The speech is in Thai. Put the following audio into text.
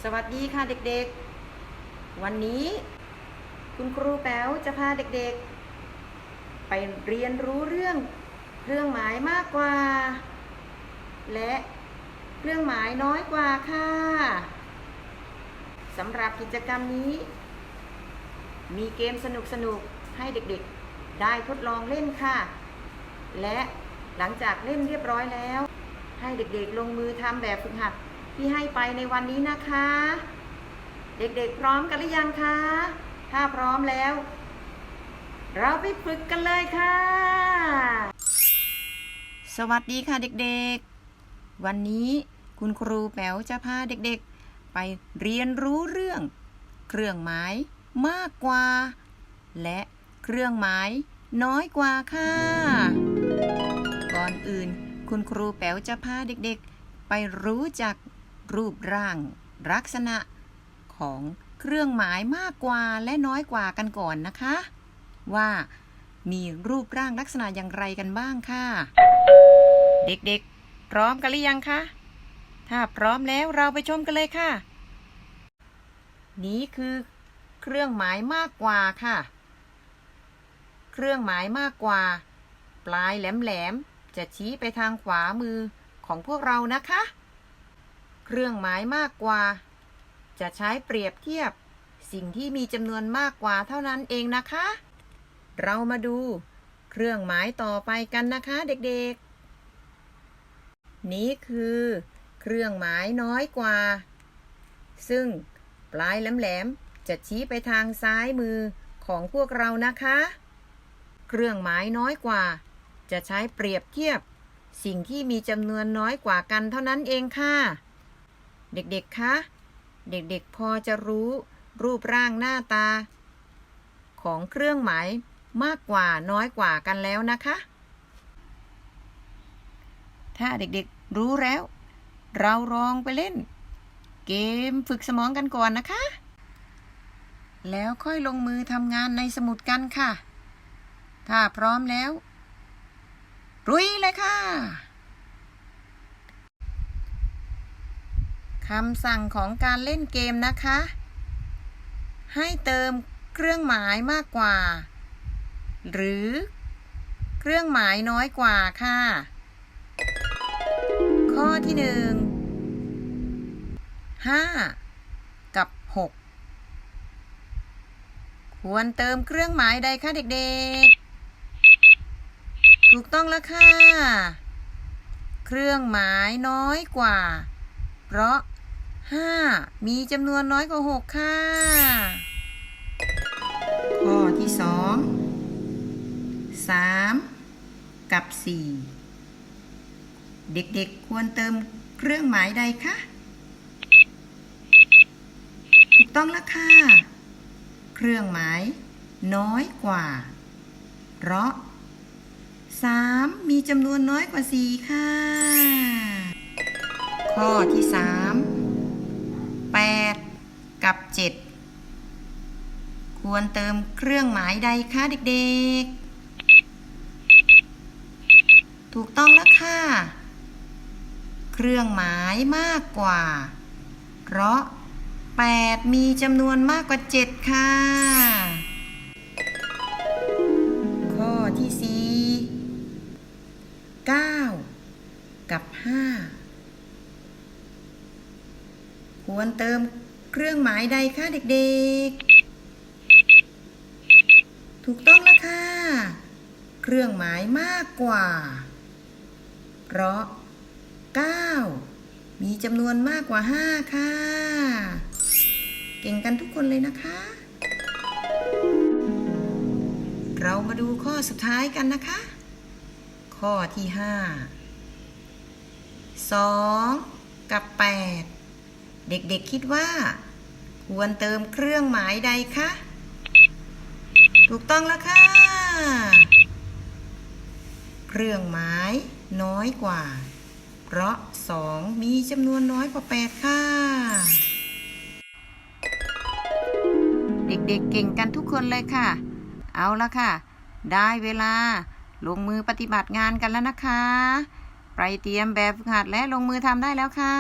สวัสดีค่ะเด็กๆ วันนี้คุณครูแป๋วจะพาเด็กๆไปเรียนรู้เรื่องเครื่องหมายมากกว่าและเครื่องหมายน้อยกว่าค่ะสำหรับกิจกรรมนี้มีเกมสนุกๆให้เด็กๆได้ทดลองเล่นค่ะและหลังจากเล่นเรียบร้อยแล้วให้เด็กๆลงมือทำแบบฝึกหัดที่ให้ไปในวันนี้นะคะเด็กๆพร้อมกันหรือยังคะถ้าพร้อมแล้วเราไปฝึกกันเลยค่ะสวัสดีค่ะเด็กๆวันนี้คุณครูแป๋วจะพาเด็กๆไปเรียนรู้เรื่องเครื่องหมายมากกว่าและเครื่องหมายน้อยกว่าค่ะก่อนอื่นคุณครูแป๋วจะพาเด็กๆไปรู้จักรูปร่างลักษณะของเครื่องหมายมากกว่าและน้อยกว่ากันก่อนนะคะว่ามีรูปร่างลักษณะอย่างไรกันบ้างค่ะเด็กๆพร้อมกันหรือยังคะถ้าพร้อมแล้วเราไปชมกันเลยค่ะนี่คือเครื่องหมายมากกว่าค่ะเครื่องหมายมากกว่าปลายแหลมๆจะชี้ไปทางขวามือของพวกเรานะคะเครื่องหมายมากกว่าจะใช้เปรียบเทียบสิ่งที่มีจำนวนมากกว่าเท่านั้นเองนะคะเรามาดูเครื่องหมายต่อไปกันนะคะเด็กๆนี้คือเครื่องหมายน้อยกว่าซึ่งปลายแหลมๆจะชี้ไปทางซ้ายมือของพวกเรานะคะเครื่องหมายน้อยกว่าจะใช้เปรียบเทียบสิ่งที่มีจำนวนน้อยกว่ากันเท่านั้นเองค่ะเด็กๆคะเด็กๆพอจะรู้รูปร่างหน้าตาของเครื่องหมายมากกว่าน้อยกว่ากันแล้วนะคะถ้าเด็กๆรู้แล้วเราลองไปเล่นเกมฝึกสมองกันก่อนนะคะแล้วค่อยลงมือทำงานในสมุดกันค่ะถ้าพร้อมแล้วลุยเลยค่ะคำสั่งของการเล่นเกมนะคะให้เติมเครื่องหมายมากกว่าหรือเครื่องหมายน้อยกว่าค่ะข้อที่5 กับ 6ควรเติมเครื่องหมายใดคะเด็กๆถูกต้องแล้วค่ะเครื่องหมายน้อยกว่าเพราะ5มีจำนวนน้อยกว่า6ค่ะข้อที่3 กับ 4เด็กๆควรเติมเครื่องหมายใดคะถูกต้องแล้วค่ะเครื่องหมายน้อยกว่าเพราะ3มีจำนวนน้อยกว่า4ค่ะข้อที่8 กับ 7ควรเติมเครื่องหมายใดคะเด็กๆถูกต้องแล้วค่ะเครื่องหมายมากกว่าเพราะ8มีจำนวนมากกว่า7ค่ะข้อที่9 กับ 5ควรเติมเครื่องหมายใดคะเด็กๆถูกต้องแล้วค่ะเครื่องหมายมากกว่าเพราะ9มีจำนวนมากกว่า5ค่ะเก่งกันทุกคนเลยนะคะเรามาดูข้อสุดท้ายกันนะคะข้อที่2 กับ 8เด็กๆคิดว่าควรเติมเครื่องหมายใดคะถูกต้องแล้วค่ะเครื่องหมายน้อยกว่าเพราะ2มีจำนวนน้อยกว่า8ค่ะเด็กๆเก่งกันทุกคนเลยค่ะเอาละค่ะได้เวลาลงมือปฏิบัติงานกันแล้วนะคะไปเตรียมแบบฝึกหัดและลงมือทำได้แล้วค่ะ